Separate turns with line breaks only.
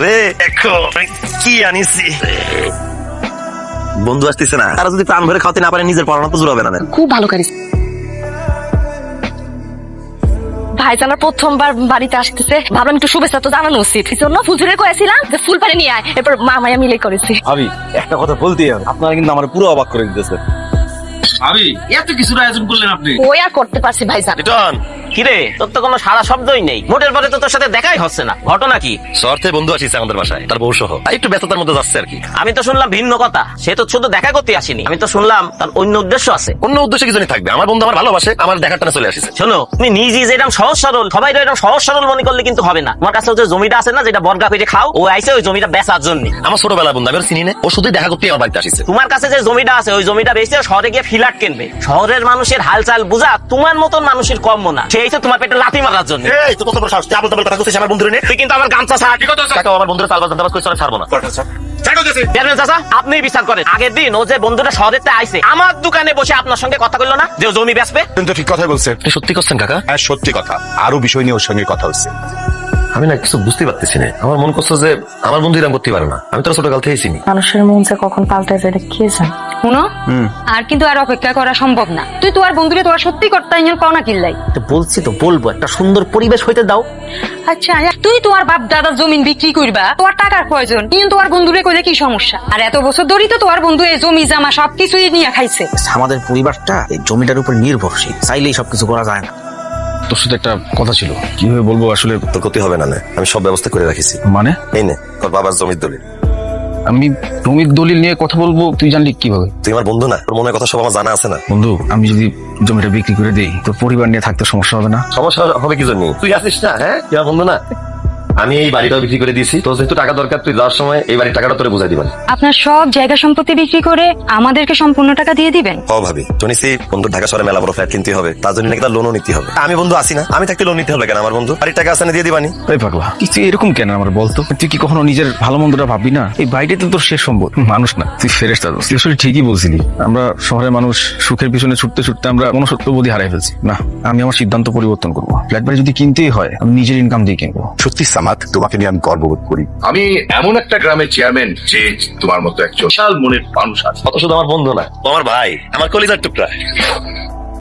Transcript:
রে দেখো কি আনিছি। বন্ধু আসতেছে না, তারা যদি প্রাণ ভরে খাওয়াতে না পারে নিজের পড়ানো তো জুড়াবে না।
খুব ভালো কারিস। ভাইজান প্রথমবার বাড়িতে আসতেছে, ভাবলাম একটু শুভেচ্ছা তো জানানো উচিত। এই জন্য ফুলঝুরে কয়েছিলাম যে ফুল পারে নিয়ে আয়, এরপর মা মায়া মিলে করেছি।
ভাবি একটা কথা বলতেই হবে, আপনারা কিন্তু আমার পুরো অবাক করে দিতেছে।
ভাবি এত কিছুর আয়োজন করলেন আপনি?
ওই আর করতে পারছি ভাইজান।
রিটন কিরে, তোর তো কোনো সারা শব্দই নেই। মোটের পরে তো তোর সাথে দেখাই হচ্ছে না, ঘটনা কি?
শহরে বন্ধু আসিছে আমাদের বাসায়, তার বউ সহ একটু ব্যস্ততার মধ্যে যাচ্ছে আর কি।
আমি তো শুনলাম ভিন্ন কথা, সে তো শুধু দেখা করতে আসেনি। আমি তো শুনলাম তার অন্য উদ্দেশ্য আছে।
অন্য উদ্দেশ্যে কিছু থাকবে, আমার বন্ধু আমার ভালোবাসে, আমার দেখার টানে চলে আসিছে।
শোনো, তুমি নিজেই যেরকম সহজ সরল, সবাই এরকম সহজ সরল মনে করলে কিন্তু হবে না। তোমার কাছে যে জমিটা আছে না, যেটা বর্গা করে খাও, ও আইছে ওই জমিটা বেচার জন্য।
আমার ছোটবেলার বন্ধু, আমি ওর চিনি না, ও শুধুই দেখা করতে আমার বাড়িতে আসিছে।
তোমার কাছে যে জমিটা আছে ওই জমিটা বেচে শহরে গিয়ে ফ্ল্যাট কিনবে। শহরের মানুষের হালচাল বুঝা তোমার মতন মানুষের কম না, সেই তো তোমার পেটে লাথি মারার জন্য।
এই তো কত বড় সাহস, তুই আবল তাবল কথা বলছিস আমার বন্ধুরে নিয়ে।
তুই কিন্তু আমার গামছা ছাড়া কি কথা
কাকা আমার বন্ধুরে তালবাজ দাবাজ করে ছাড়বো না।
চেয়ারম্যান চাচা, আপনি বিচার করেন। আগের দিন ও যে বন্ধুটা শহরে আইছে, আমার দোকানে বসে আপনার সঙ্গে কথা বললো না যে ও জমি বেচবে?
কিন্তু ঠিক কথাই বলছে।
আপনি সত্যি করছেন কাকা?
হ্যাঁ সত্যি কথা, আরো বিষয় নিয়ে ওর সঙ্গে কথা হচ্ছে।
আমি না কিছু বুঝতে পারতেছি না, আমার মন করছে যে আমার বন্ধু এরকম করতে পারে না। আমি তো ছোটকাল থেকেই চিনি।
মানুষের মন যে কখন পাল্টে যায় কে জানে।
শুনো, আর কিন্তু আর অপেক্ষা করা সম্ভব না। তুই তোমার বন্ধুরে তোমার সত্যি করতে পাও না কিল্লাই।
বলছি তো বলবো, একটা সুন্দর পরিবেশ হইতে দাও।
আচ্ছা তুই তোমার বাপ দাদার জমিন বিক্রি করবা, তোমার টাকার প্রয়োজন, কিন্তু তোমার বন্ধুরে কইলে কি সমস্যা? আর এত বছর ধরেই তো তোমার বন্ধু এই জমি জামা সবকিছুই নিয়ে খাইছে।
আমাদের পরিবারটা এই জমিটার উপর নির্ভরশীল, চাইলেই সবকিছু করা যায় না।
তোর সাথে একটা কথা ছিল, কিভাবে বলবো আসলে।
তোর ক্ষতি হবে না, আমি সব ব্যবস্থা করে রাখিছি।
মানে
এই নে তোর বাবার জমির দলিল।
আমি জমির দলিল নিয়ে কথা বলবো, তুই জানলি কিভাবে?
তুই আমার বন্ধু না, তোর মনের কথা সব আমার জানা আছে না।
বন্ধু, আমি যদি জমিটা বিক্রি করে দিই, তোর পরিবার নিয়ে থাকতে সমস্যা হবে না?
সমস্যা হবে কি জন্য? তুই আসিস না, হ্যাঁ তুই আমার বন্ধু না। আমি এই বাড়িটাও বিক্রি করে দিয়েছি, তোর যেহেতু টাকা দরকার, তুই যাওয়ার সময় এই বাড়ির টাকাটা তোরে বুঝাই দিবেন।
আপনার সব জায়গা সম্পত্তি বিক্রি করে আমাদেরকে সম্পূর্ণ টাকা দিয়ে দিবেন?
ও ভাবি, শুনেছি বন্ধু ঢাকা শহরে মেলা বড় ফ্ল্যাট কিনতে হবে, তার জন্য নাকি তার লোনও নিতে হবে। আমি বন্ধু আসি না, আমি থাকতে লোন নিতে হবে কেন? আমার বন্ধু বাড়ির টাকা আছে না, দিয়ে দিবানি।
এই পাগলা, তুই এরকম কেন আমার বলতো? তুই কি কখনো নিজের ভালো মন্দটা ভাববি না? এই বাড়িটাই তো তোর শেষ সম্পদ, মানুষ না তুই ফেরেশতা। তুই আসলে ঠিকই বলছিলি, আমরা শহরের মানুষ সুখের পিছনে ছুটতে ছুটতে আমরা মনুষ্যত্ববোধই হারাই ফেলছি। না, আমি আমার সিদ্ধান্ত পরিবর্তন করবো। ফ্ল্যাট বাড়ি যদি কিনতেই হয়, আমি নিজের ইনকাম দিয়ে কিনবো।
সত্যি সামাদ, তোমাকে নিয়ে আমি গর্ববোধ করি। আমি এমন একটা গ্রামের চেয়ারম্যান যে তোমার মতো একজন বিশাল মনের মানুষ আছে।
অত শুধু আমার বন্ধু না, ও আমার ভাই, আমার কলিজার টুকরা।